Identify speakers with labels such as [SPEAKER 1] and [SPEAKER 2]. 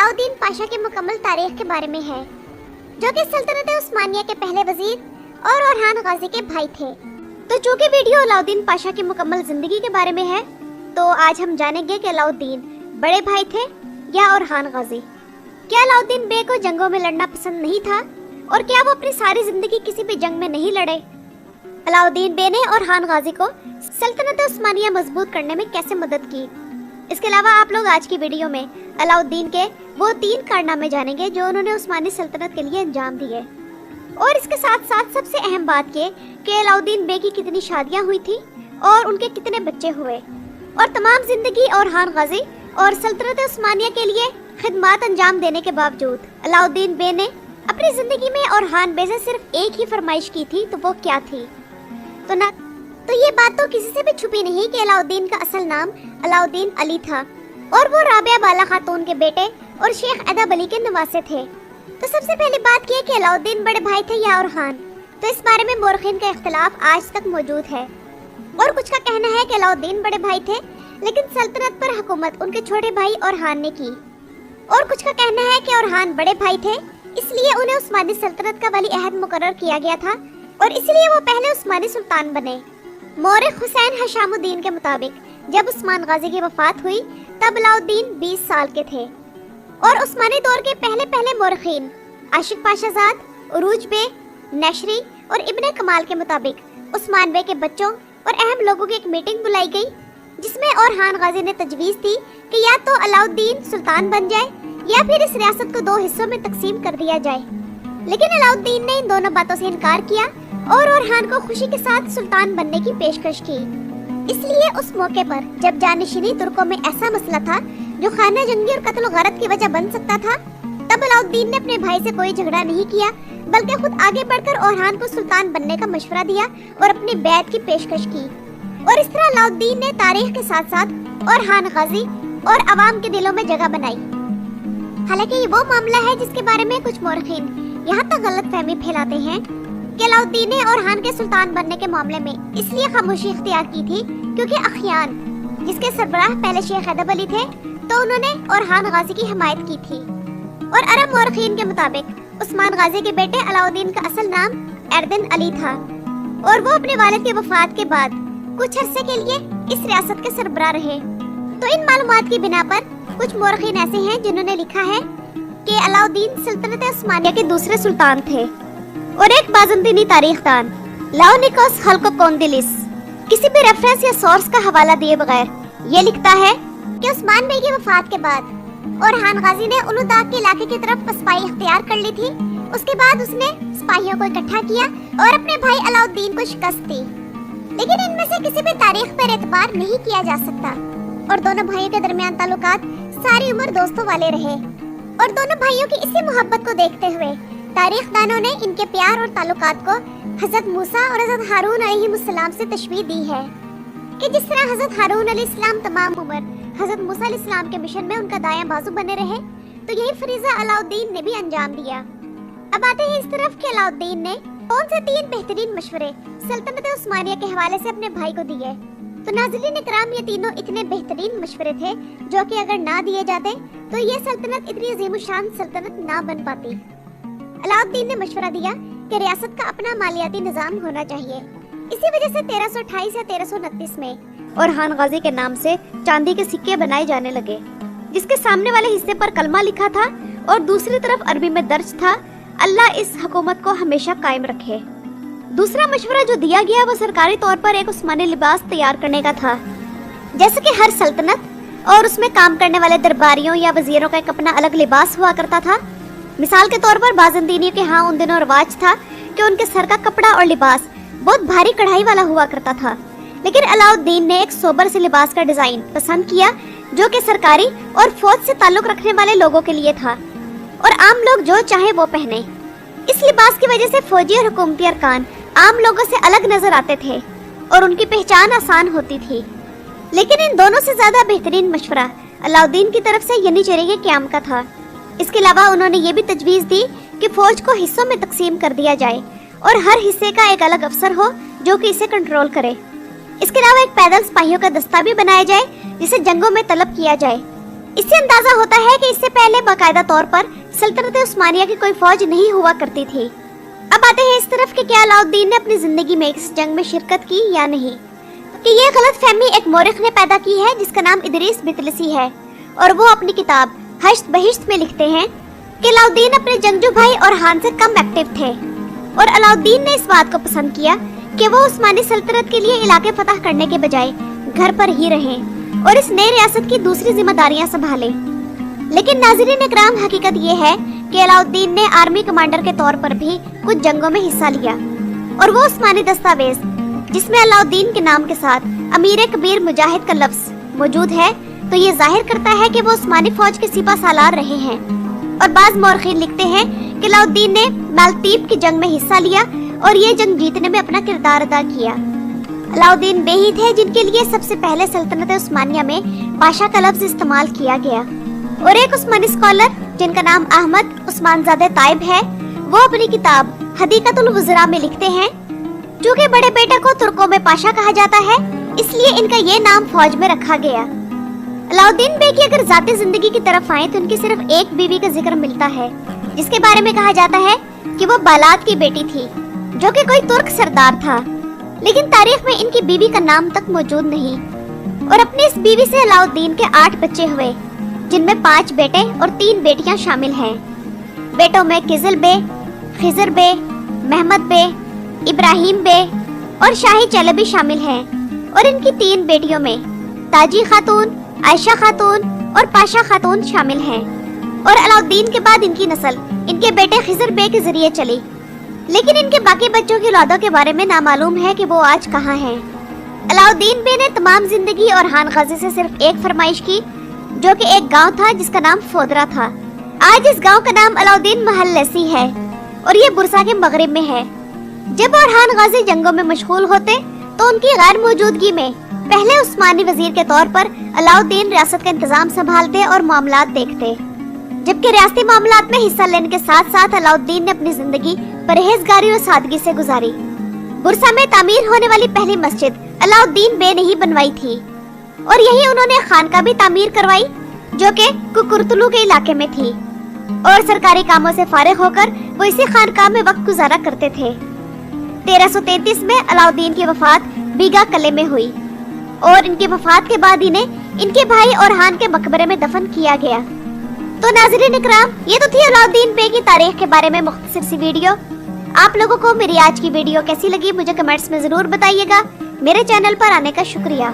[SPEAKER 1] अलाउद्दीन पाशा की मुकम्मल तारीख के बारे में है, जो कि सल्तनत उस्मानिया के पहले वजीर और ओरहान गाजी के भाई थे। तो चूंकि वीडियो अलाउद्दीन पाशा की मुकम्मल जिंदगी के बारे में है, तो आज हम जानेंगे कि अलाउद्दीन बड़े भाई थे या ओरहान गाजी। क्या अलाउद्दीन बे को जंगों में लड़ना पसंद नहीं था और क्या वो अपनी सारी जिंदगी किसी भी जंग में नहीं लड़े? अलाउद्दीन बे ने ओरहान गाजी को सल्तनत उस्मानिया मजबूत करने में कैसे मदद की? इसके अलावा आप लोग आज की वीडियो में अलाउद्दीन के वो 3 कारनामे जानेंगे जो उन्होंने उस्मानी सल्तनत के लिए अंजाम दिए। और इसके साथ साथ सबसे अहम बात ये कि अलाउद्दीन बे की कितनी शादियां हुई थी और उनके कितने बच्चे हुए, और तमाम जिंदगी ओरहान गाजी और सल्तनत उस्मानिया के लिए खिदमत अंजाम देने के बावजूद अलाउद्दीन बे ने अपनी जिंदगी में ओरहान बे से सिर्फ एक ही फरमाइश की थी, तो वो क्या थी? तो ये बात तो किसी से भी छुपी नहीं कि अलाउद्दीन का असल नाम अलाउद्दीन अली था और वो राबिया बाला खातून के बेटे और शेख अदब अली के नवासे थे। तो सबसे पहली बात ये कि अलाउद्दीन बड़े भाई थे या ओरहान, तो इस बारे में मोरखीन का इख्तिलाफ आज तक मौजूद है। और कुछ का कहना है कि अलाउद्दीन बड़े भाई थे लेकिन सल्तनत पर हुकूमत उनके छोटे भाई ओरहान ने की, और कुछ का कहना है कि ओरहान बड़े भाई थे इसलिए उन्हें उस्मानी सल्तनत का वली अहद मुकर्रर किया गया था और इसलिए वो पहले उस्मानी सुल्तान बने। मौरिख हुसैन हशामुद्दीन के मुताबिक जब उस्मान गाजी की वफात हुई तब अलाउद्दीन 20 साल के थे, और उस्मानी दौर के पहले मौरखीन आशिक पाशाजाद, उरूज बे, नशरी और इब्ने कमाल के मुताबिक उस्मान बे के बच्चों और अहम लोगों की एक मीटिंग बुलाई गई जिसमें ओरहान गाजी ने तजवीज़ दी कि या तो अलाउद्दीन सुल्तान बन जाए या फिर इस रियासत को 2 हिस्सों में तकसीम कर दिया जाए। लेकिन अलाउद्दीन ने इन दोनों बातों से इनकार किया और ओरहान को खुशी के साथ सुल्तान बनने की पेशकश की। इसलिए उस मौके पर जब जानशीनी तुर्कों में ऐसा मसला था जो खाना जंगी और कत्ल गारत की वजह बन सकता था, तब अलाउद्दीन ने अपने भाई से कोई झगड़ा नहीं किया बल्कि खुद आगे बढ़कर ओरहान को सुल्तान बनने का मशवरा दिया और अपनी बैत की पेशकश की। और इस तरह अलाउद्दीन ने तारीख के साथ साथ ओरहान गाजी और अवाम के दिलों में जगह बनाई। हालांकि ये वो मामला है जिसके बारे में कुछ मौरखीन यहाँ तक गलत फहमी फैलाते हैं कि अलाउद्दीन ने ओरहान के सुल्तान बनने के मामले में इसलिए खामोशी इख्तियार की थी क्योंकि अखियान, जिसके सरबराह पहले शेख अदब अली थे, तो उन्होंने ओरहान गाजी की हिमायत की थी। और अरब मौरखीन के मुताबिक उस्मान गाजी के बेटे अलाउद्दीन का असल नाम एरदिन अली था और वो अपने वालिद की वफात के बाद कुछ अरसे के लिए इस रियासत के सरबराह रहे। तो इन मालूमात की बिना पर कुछ मौरखीन ऐसे हैं जिन्होंने लिखा है कि अलाउद्दीन सल्तनत उस्मानिया के दूसरे सुल्तान थे। और एक बाज़ंतीनी तारीखदान लाओनिकोस खल्कोकोंडिलिस किसी भी रेफरेंस या सोर्स का हवाला दिए बगैर ये लिखता है कि उस्मान बे की वफात के बाद ओरहान गाजी ने उनुदाग के इलाके की तरफ पसपाई इख्तियार कर ली थी। उसके बाद उसने सिपाहियों को इकट्ठा किया और अपने भाई अलाउद्दीन को शिकस्त दी, लेकिन इनमें से किसी भी तारीख पर एतबार नहीं किया जा सकता। और दोनों भाइयों के दरमियान ताल्लुकात सारी उम्र दोस्तों वाले रहे, और दोनों भाइयों की इसी मोहब्बत को देखते हुए तारीखदानों ने इनके प्यार और ताल्लुकात को हजरत मूसा और हजरत हारून अलैहिस्सलाम से तशबीह दी है कि जिस तरह हजरत हारून अलैहिस्सलाम तमाम उम्र हजरत मूसा अलैहिस्सलाम के मिशन में उनका दायां बाजू बने रहे, तो यही फरीजा अलाउद्दीन ने भी अंजाम दिया। अब आते हैं इस तरफ कि अलाउद्दीन ने कौन से 3 बेहतरीन मशवरे सल्तनत उस्मानिया के हवाले से अपने भाई को दिए। तो नाज़रीन इकराम, ये तीनों इतने बेहतरीन मशवरे थे जो कि अगर ना दिए जाते तो ये सल्तनत इतनी अजीमुशान सल्तनत ना बन पाती। अलाउद्दीन ने मशवरा दिया कि रियासत का अपना मालियाती निजाम होना चाहिए। इसी वजह से 1328 या 1329 में ओरहान गाजी के नाम से चांदी के सिक्के बनाए जाने लगे, जिसके सामने वाले हिस्से पर कलमा लिखा था और दूसरी तरफ अरबी में दर्ज था, अल्लाह इस हुकूमत को हमेशा कायम रखे। दूसरा मशवरा जो दिया गया वो सरकारी तौर पर एक उस्मानी लिबास तैयार करने का था। जैसे कि हर सल्तनत और उसमें काम करने वाले दरबारियों या वजीरों का एक अपना अलग लिबास हुआ करता था। मिसाल के तौर पर बाज़ंतीनियों के यहाँ उन दिनों रिवाज था कि उनके सर का कपड़ा और लिबास बहुत भारी कढ़ाई वाला हुआ करता था, लेकिन अलाउद्दीन ने एक सोबर से लिबास का डिजाइन पसंद किया जो कि सरकारी और फौज से ताल्लुक रखने वाले लोगों के लिए था और आम लोग जो चाहे वो पहने। इस लिबास की वजह से फौजी और हुकूमती अरकान आम लोगों से अलग नजर आते थे और उनकी पहचान आसान होती थी। लेकिन इन दोनों से ज्यादा बेहतरीन मशवरा अलाउद्दीन की तरफ से यनीचरी के क़याम का था। इसके अलावा उन्होंने ये भी तजवीज़ दी कि फौज को हिस्सों में तकसीम कर दिया जाए और हर हिस्से का एक अलग अफसर हो जो कि इसे कंट्रोल करे। इसके अलावा एक पैदल सिपाहियों का दस्ता भी बनाया जाए जिसे जंगों में तलब किया जाए। इससे अंदाजा होता है कि इससे पहले बाकायदा तौर पर सल्तनत उस्मानिया की कोई फौज नहीं हुआ करती थी। अब आते हैं इस तरफ कि क्या अलाउद्दीन ने अपनी जिंदगी में इस जंग में शिरकत की या नहीं। कि ये गलत फहमी एक मौरिख ने पैदा की है जिसका नाम इदरीस बितलसी है, और वो अपनी किताब हश्त बहिश्त में लिखते हैं कि अलाउद्दीन अपने जंगजू भाई ओरहान से कम एक्टिव थे, और अलाउद्दीन ने इस बात को पसंद किया कि वो उस्मानी सल्तनत के लिए इलाके फतह करने के बजाय घर पर ही रहें और इस नई रियासत की दूसरी जिम्मेदारियां संभालें। लेकिन नाज़रीन इकराम, हकीकत ये है कि अलाउद्दीन ने आर्मी कमांडर के तौर पर भी कुछ जंगों में हिस्सा लिया, और वो उस्मानी दस्तावेज जिसमें अलाउद्दीन के नाम के साथ अमीर कबीर मुजाहिद का लफ्ज मौजूद है, तो ये जाहिर करता है कि वो उस्मानी फौज के सिपा सालार रहे हैं। और बाज़ मौरखीन लिखते हैं कि अलाउद्दीन ने मालतीब की जंग में हिस्सा लिया और ये जंग जीतने में अपना किरदार अदा किया। अलाउद्दीन वे ही थे जिनके लिए सबसे पहले सल्तनत उस्मानिया में पाशा का लफ्ज इस्तेमाल किया गया। और एक उस्मानी स्कॉलर जिनका नाम अहमद उस्मानजादे ताइब है, वो अपनी किताब हदीकतुल वुज़रा में लिखते हैं, चूँकि बड़े बेटे को तुर्कों में पाशा कहा जाता है, इसलिए इनका ये नाम फौज में रखा गया। अलाउद्दीन बे की अगर जाती जिंदगी की तरफ आए तो उनकी सिर्फ एक बीवी का जिक्र मिलता है, जिसके बारे में कहा जाता है कि वो बालात की बेटी थी, जो कि कोई तुर्क सरदार था। लेकिन तारीख में इनकी बीवी का नाम तक मौजूद नहीं। और अपनी इस बीवी से अलाउद्दीन के 8 बच्चे हुए, जिनमें 5 बेटे और 3 बेटियां शामिल हैं। बेटों में किजिल बे, खिजर बे, महमद बे, इब्राहिम बे और शाही चलबी शामिल हैं। और इनकी 3 बेटियों में ताजी खातून, आयशा खातून और पाशा खातून शामिल हैं। और अलाउद्दीन के बाद इनकी नस्ल इनके बेटे खिजर बे के जरिए चली। लेकिन इनके बाकी बच्चों की औलादों के बारे में नामालूम है कि वो आज कहाँ हैं। अलाउद्दीन बे ने तमाम जिंदगी ओरहान गाजी से सिर्फ एक फरमाइश की, जो कि एक गांव था जिसका नाम फोदरा था। आज इस गांव का नाम अलाउद्दीन महल्लसी है और ये बुरसा के मगरिब में है। जब ओरहान गाजी जंगों में मशगूल होते तो उनकी गैर मौजूदगी में पहले उस्मानी वजीर के तौर पर अलाउद्दीन रियासत का इंतजाम संभालते और मामलात देखते, जबकि रियासती मामलात में हिस्सा लेने के साथ साथ अलाउद्दीन ने अपनी जिंदगी परहेजगारी और सादगी से गुजारी। बुरसा में तामीर होने वाली पहली मस्जिद अलाउद्दीन बे ने ही बनवाई थी, और यही उन्होंने खानका भी तामीर करवाई, जो कि कुकुरतुलू के इलाके में थी। और सरकारी कामों से फारिग होकर वो इसी खानका में वक्त गुजारा करते थे। 1333 में अलाउद्दीन की वफात बीगा किले में हुई, और इनकी वफात के बाद इन्हें इनके भाई ओरहान के मकबरे में दफन किया गया। तो नाज़रीन इकराम, ये तो थी अलाउद्दीन बे की तारीख के बारे में मुख्तसर सी वीडियो। आप लोगों को मेरी आज की वीडियो कैसी लगी मुझे कमेंट्स में जरूर बताइएगा। मेरे चैनल पर आने का शुक्रिया।